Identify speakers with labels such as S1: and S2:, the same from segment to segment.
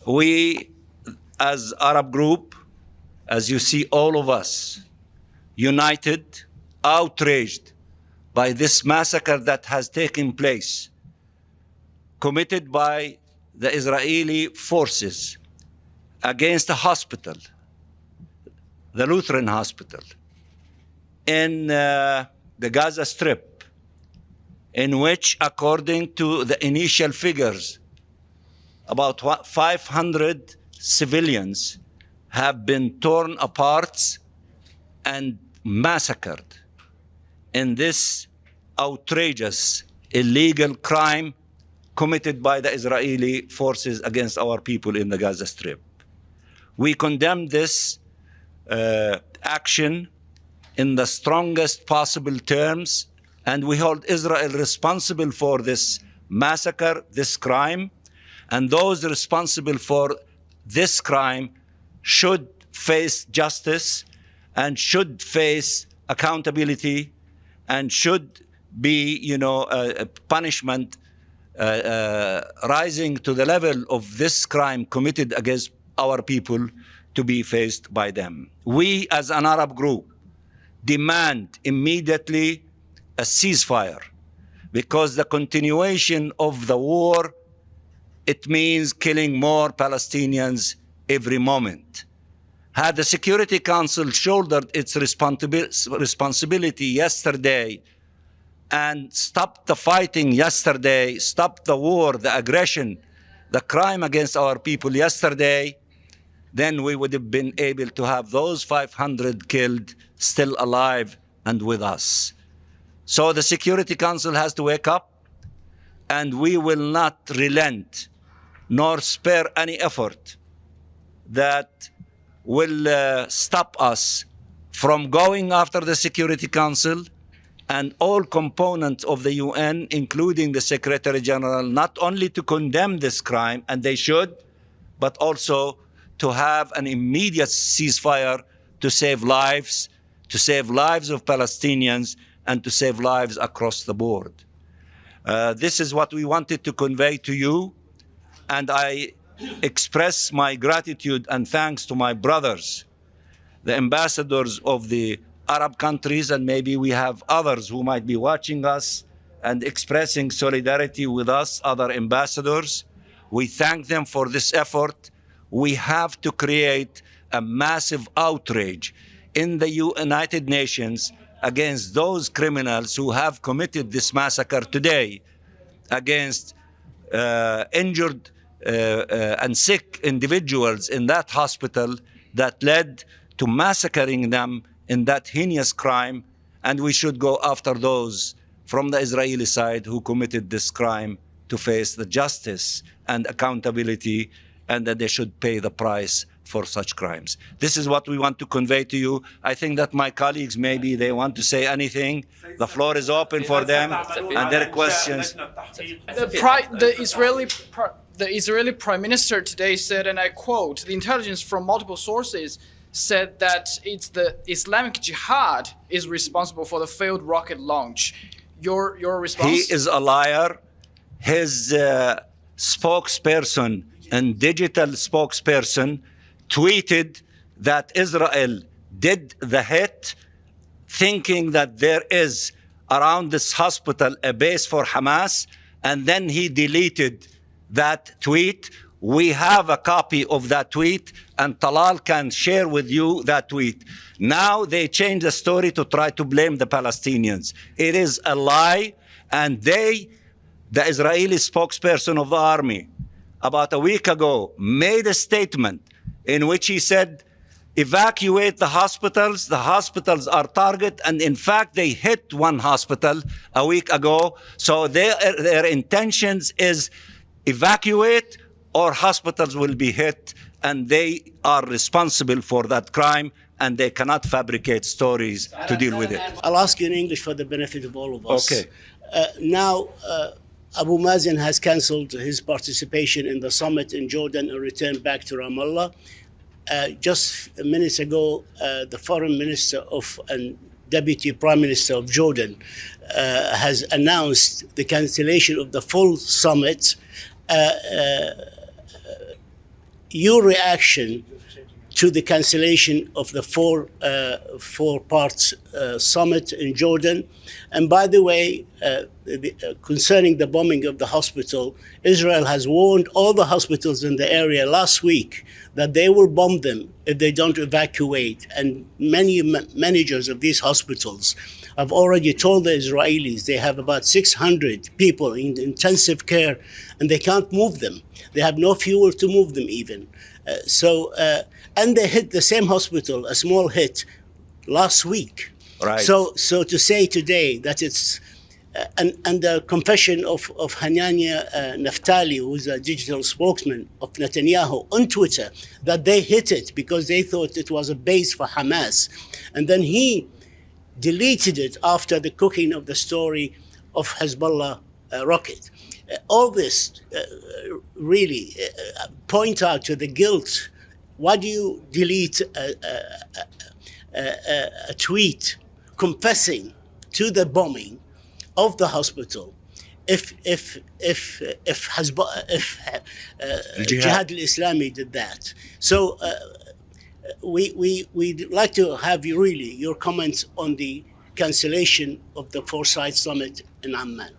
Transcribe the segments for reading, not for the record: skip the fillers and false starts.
S1: We, as Arab group, as you see, all of us, united, outraged by this massacre that has taken place, committed by the Israeli forces against a hospital, the Lutheran hospital, in the Gaza Strip, in which, according to the initial figures, about 500 civilians have been torn apart and massacred in this outrageous, illegal crime committed by the Israeli forces against our people in the Gaza Strip. We condemn this action in the strongest possible terms, and we hold Israel responsible for this massacre, this crime, and those responsible for this crime should face justice and should face accountability and should be, punishment rising to the level of this crime committed against our people to be faced by them. We, as an Arab group, demand immediately a ceasefire, because the continuation of the war, it means killing more Palestinians every moment. Had the Security Council shouldered its responsibility yesterday and stopped the fighting yesterday, stopped the war, the aggression, the crime against our people yesterday, then we would have been able to have those 500 killed still alive and with us. So the Security Council has to wake up, and we will not relent nor spare any effort that will stop us from going after the Security Council and all components of the UN, including the Secretary General, not only to condemn this crime, and they should, but also to have an immediate ceasefire to save lives of Palestinians, and to save lives across the board. This is what we wanted to convey to you, and I express my gratitude and thanks to my brothers, the ambassadors of the Arab countries, and maybe we have others who might be watching us and expressing solidarity with us, other ambassadors. We thank them for this effort. We have to create a massive outrage in the United Nations against those criminals who have committed this massacre today against injured and sick individuals in that hospital that led to massacring them in that heinous crime. And we should go after those from the Israeli side who committed this crime to face the justice and accountability, and that they should pay the price for such crimes. This is what we want to convey to you. I think that my colleagues, maybe they want to say anything. The floor is open for them and their questions.
S2: The Israeli Prime Minister today said, and I quote, "The intelligence from multiple sources said that it's the Islamic Jihad is responsible for the failed rocket launch." Your response?
S1: He is a liar. His spokesperson and digital spokesperson tweeted that Israel did the hit, thinking that there is around this hospital a base for Hamas, and then he deleted that tweet. We have a copy of that tweet, and Talal can share with you that tweet. Now they change the story to try to blame the Palestinians. It is a lie, and the Israeli spokesperson of the army, about a week ago, made a statement in which he said, evacuate the hospitals are target, and in fact they hit one hospital a week ago. So their intentions is evacuate or hospitals will be hit, and they are responsible for that crime, and they cannot fabricate stories to deal with it.
S3: I'll ask you in English for the benefit of all of us.
S1: Okay.
S3: Now, Abu Mazen has cancelled his participation in the summit in Jordan and returned back to Ramallah. Just minutes ago, the foreign minister and deputy prime minister of Jordan has announced the cancellation of the full summit your reaction to the cancellation of the four-part summit in Jordan. And by the way, concerning the bombing of the hospital, Israel has warned all the hospitals in the area last week that they will bomb them if they don't evacuate. And many managers of these hospitals have already told the Israelis they have about 600 people in intensive care and they can't move them. They have no fuel to move them even. And they hit the same hospital, a small hit, last week.
S1: Right.
S3: So to say today that it's and the confession of Hanania Naftali, who's a digital spokesman of Netanyahu, on Twitter, that they hit it because they thought it was a base for Hamas, and then he deleted it after the cooking of the story of Hezbollah rocket. All this really point out to the guilt. Why do you delete a tweet confessing to the bombing of the hospital if Jihad al-Islami did that? So we'd like to have your comments on the cancellation of the four-side summit in Amman.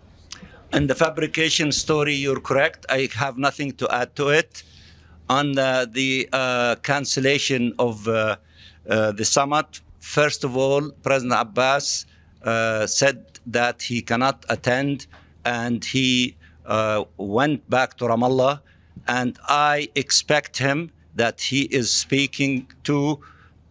S1: And the fabrication story, you're correct. I have nothing to add to it. On the cancellation of the summit, first of all, President Abbas said that he cannot attend, and he went back to Ramallah. And I expect him that he is speaking to,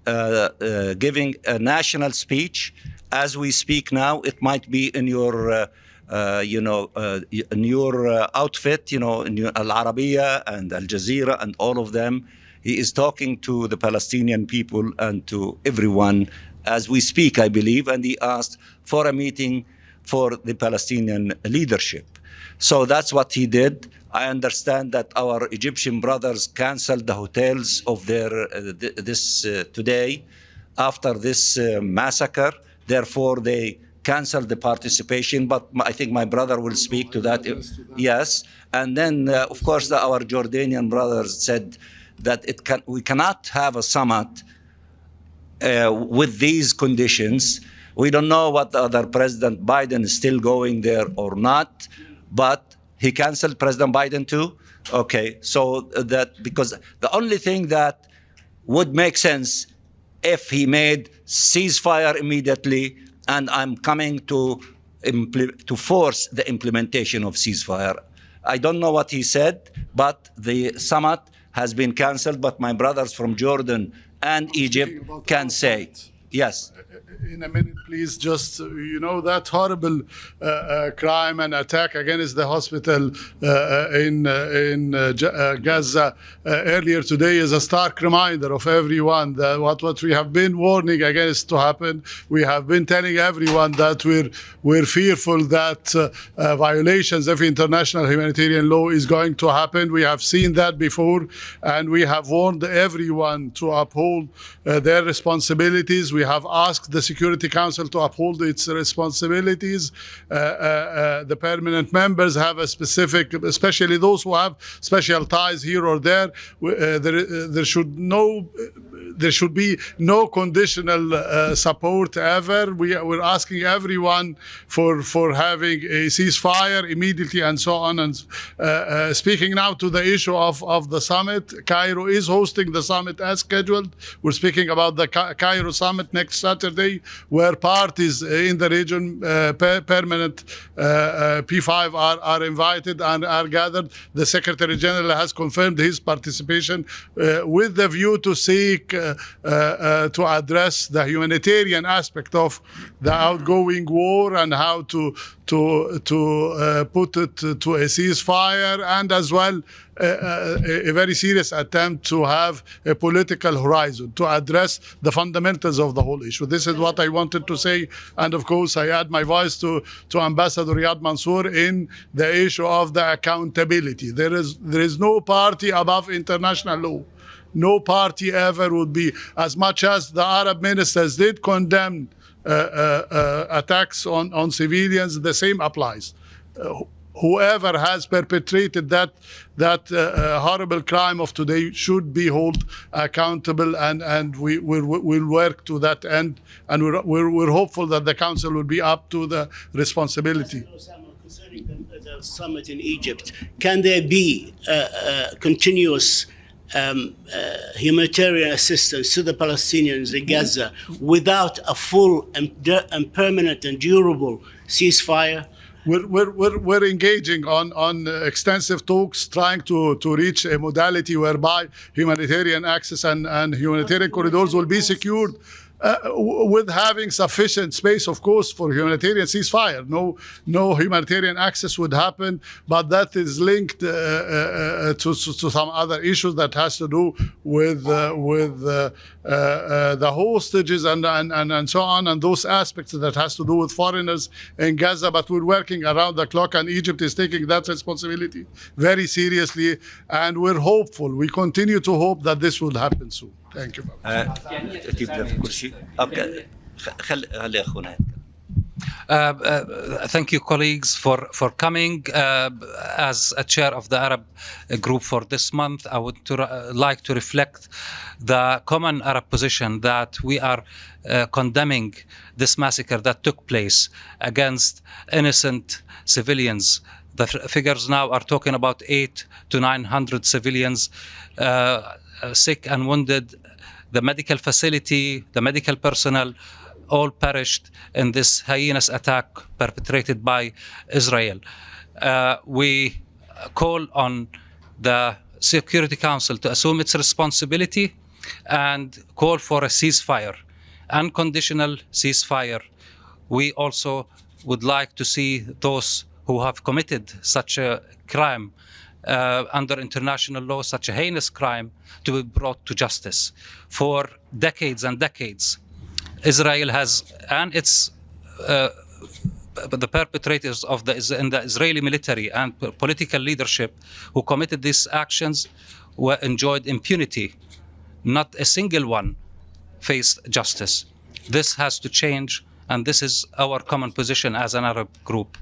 S1: giving a national speech. As we speak now, it might be in your in your outfit, in your Al Arabiya and Al Jazeera and all of them. He is talking to the Palestinian people and to everyone as we speak, I believe, and he asked for a meeting for the Palestinian leadership. So that's what he did. I understand that our Egyptian brothers canceled the hotels of their today after this massacre. Therefore, they canceled the participation, but I think my brother will speak to that. Yes, and then of course our Jordanian brothers said that we cannot have a summit with these conditions. We don't know what the other President Biden is still going there or not, but he canceled President Biden too. Okay, so that because the only thing that would make sense if he made ceasefire immediately. And I'm coming to force the implementation of ceasefire. I don't know what he said, but the summit has been canceled. But my brothers from Jordan and Egypt can say, yes.
S4: In a minute, please, just, that horrible crime and attack against the hospital in Gaza earlier today is a stark reminder of everyone that what we have been warning against to happen. We have been telling everyone that we're fearful that violations of international humanitarian law is going to happen. We have seen that before, and we have warned everyone to uphold their responsibilities. We have asked the Security Council to uphold its responsibilities. The permanent members have a specific, especially those who have special ties here or there. There should be no conditional support ever. We're asking everyone for having a ceasefire immediately and so on. And speaking now to the issue of the summit, Cairo is hosting the summit as scheduled. We're speaking about the Cairo summit next Saturday, where parties in the region, permanent P5 are invited and are gathered. The Secretary General has confirmed his participation with the view to seek to address the humanitarian aspect of the outgoing war and how to put it to a ceasefire, and as well a very serious attempt to have a political horizon to address the fundamentals of the whole issue. This is what I wanted to say, and of course I add my voice to Ambassador Riyad Mansour in the issue of the accountability. There is no party above international law. No party ever would be, as much as the Arab ministers did condemn attacks on civilians, the same applies. whoever has perpetrated that horrible crime of today should be held accountable, and we'll work to that end, and we're hopeful that the council will be up to the responsibility.
S3: Concerning the summit in Egypt, can there be continuous humanitarian assistance to the Palestinians in Gaza without a full and permanent and durable ceasefire?
S4: We're engaging on extensive talks, trying to reach a modality whereby humanitarian access and humanitarian corridors will be secured, with having sufficient space, of course, for humanitarian ceasefire. No humanitarian access would happen, but that is linked to some other issues that has to do with the hostages and so on, and those aspects that has to do with foreigners in Gaza. But we're working around the clock, and Egypt is taking that responsibility very seriously, and we're hopeful. We continue to hope that this will happen soon. Thank you.
S5: Thank you, colleagues, for coming. As a chair of the Arab group for this month, I would like to reflect the common Arab position that we are condemning this massacre that took place against innocent civilians. The figures now are talking about 800 to 900 civilians sick and wounded. The medical facility, the medical personnel, all perished in this heinous attack perpetrated by Israel. We call on the Security Council to assume its responsibility and call for a ceasefire, unconditional ceasefire. We also would like to see those who have committed such a crime under international law, such a heinous crime, to be brought to justice. For decades and decades, Israel has, and its the perpetrators of in the Israeli military and political leadership who committed these actions were enjoyed impunity. Not a single one faced justice. This has to change, and this is our common position as an Arab group.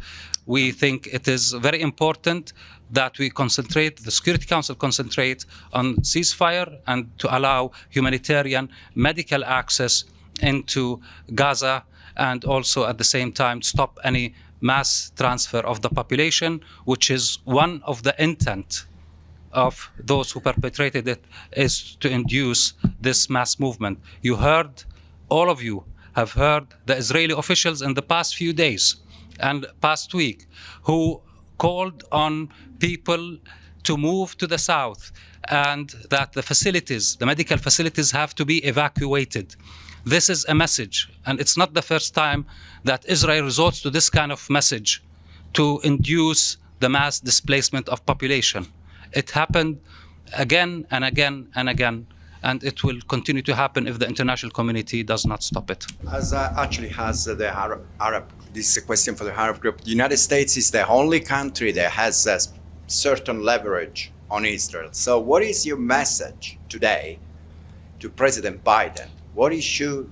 S5: We think it is very important that we concentrate, the Security Council concentrate on ceasefire and to allow humanitarian medical access into Gaza, and also at the same time stop any mass transfer of the population, which is one of the intent of those who perpetrated it, is to induce this mass movement. You heard, all of you have heard the Israeli officials in the past few days and past week who called on people to move to the south, and that the facilities, the medical facilities, have to be evacuated. This is a message, and it's not the first time that Israel resorts to this kind of message to induce the mass displacement of population. It happened again and again and again, and it will continue to happen if the international community does not stop it.
S6: As actually has the Arab, this is a question for the Arab group. The United States is the only country that has a certain leverage on Israel. So what is your message today to President Biden? What he should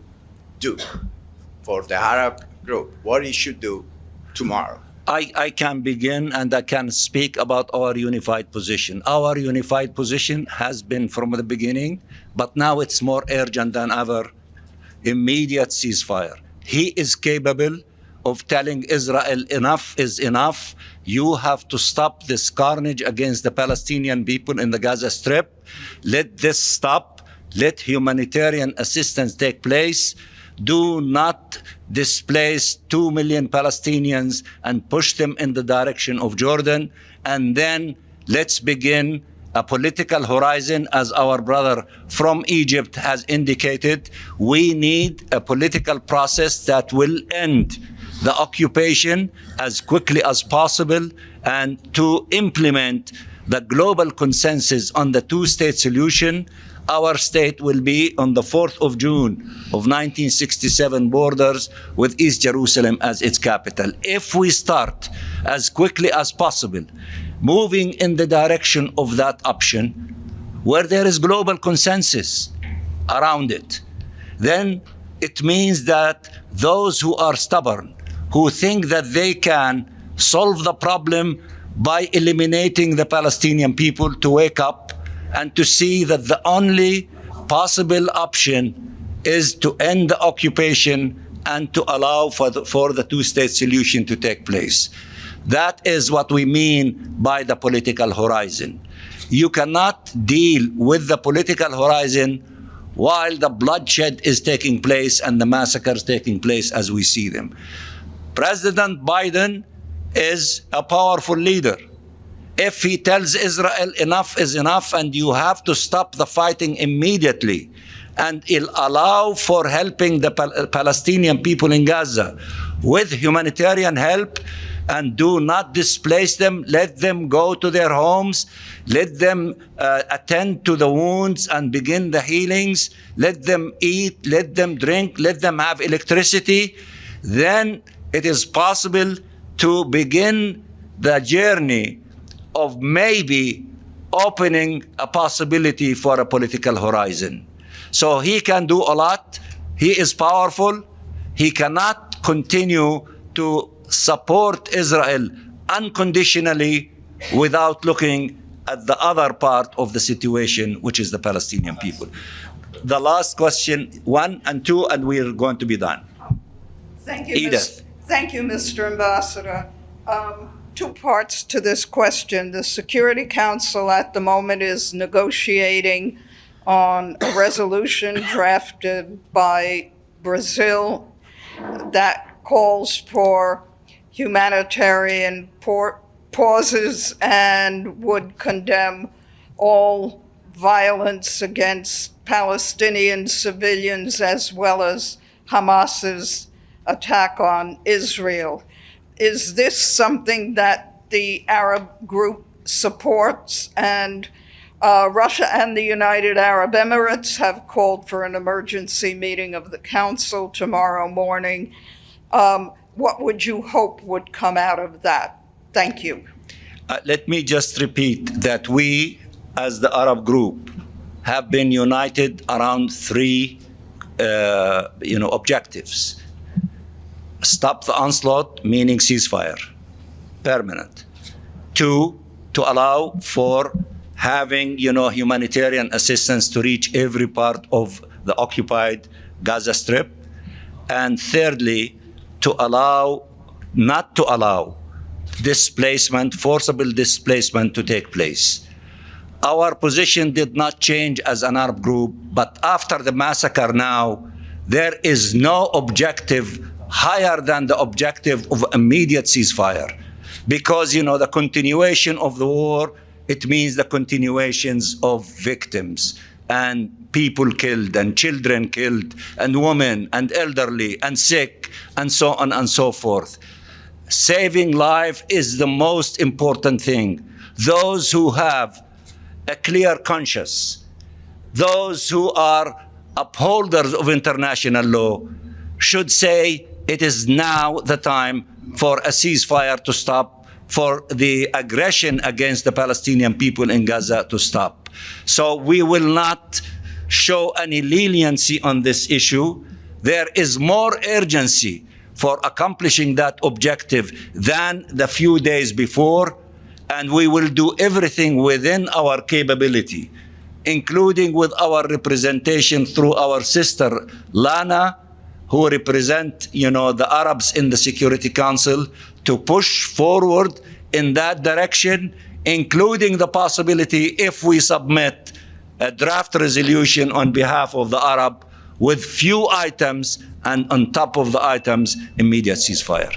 S6: do for the Arab group? What he should do tomorrow?
S1: I can begin and I can speak about our unified position. Our unified position has been from the beginning, but now it's more urgent than ever. Immediate ceasefire. He is capable of telling Israel enough is enough. You have to stop this carnage against the Palestinian people in the Gaza Strip. Let this stop. Let humanitarian assistance take place. Do not displace 2 million Palestinians and push them in the direction of Jordan. And then let's begin a political horizon, as our brother from Egypt has indicated. We need a political process that will end the occupation as quickly as possible and to implement the global consensus on the two-state solution. Our state will be on the 4th of June of 1967 borders with East Jerusalem as its capital. If we start as quickly as possible moving in the direction of that option, where there is global consensus around it, then it means that those who are stubborn, who think that they can solve the problem by eliminating the Palestinian people to wake up and to see that the only possible option is to end the occupation and to allow for the two-state solution to take place. That is what we mean by the political horizon. You cannot deal with the political horizon while the bloodshed is taking place and the massacres taking place as we see them. President Biden is a powerful leader. If he tells Israel enough is enough and you have to stop the fighting immediately and he'll allow for helping the Palestinian people in Gaza with humanitarian help, and do not displace them, let them go to their homes, let them attend to the wounds and begin the healings, let them eat, let them drink, let them have electricity, then it is possible to begin the journey of maybe opening a possibility for a political horizon. So he can do a lot. He is powerful. He cannot continue to support Israel unconditionally without looking at the other part of the situation, which is the Palestinian people. The last question, 1 and 2, and we're going to be done.
S7: Thank you,
S1: Edith.
S7: Thank you, Mr. Ambassador. Two parts to this question. The Security Council at the moment is negotiating on a resolution drafted by Brazil that calls for humanitarian pauses and would condemn all violence against Palestinian civilians as well as Hamas's attack on Israel. Is this something that the Arab group supports? And Russia and the United Arab Emirates have called for an emergency meeting of the Council tomorrow morning. What would you hope would come out of that? Thank you.
S1: Let me just repeat that we, as the Arab group, have been united around 3 objectives. Stop the onslaught, meaning ceasefire, permanent. 2, to allow for having, humanitarian assistance to reach every part of the occupied Gaza Strip. And thirdly, not to allow displacement, forcible displacement to take place. Our position did not change as an Arab group, but after the massacre now, there is no objective higher than the objective of immediate ceasefire. Because, the continuation of the war, it means the continuations of victims and people killed and children killed and women and elderly and sick and so on and so forth. Saving life is the most important thing. Those who have a clear conscience, those who are upholders of international law, should say it is now the time for a ceasefire to stop, for the aggression against the Palestinian people in Gaza to stop. So we will not show any leniency on this issue. There is more urgency for accomplishing that objective than the few days before, and we will do everything within our capability, including with our representation through our sister Lana, who represent, the Arabs in the Security Council, to push forward in that direction, including the possibility, if we submit a draft resolution on behalf of the Arab with few items, and on top of the items, immediate ceasefire.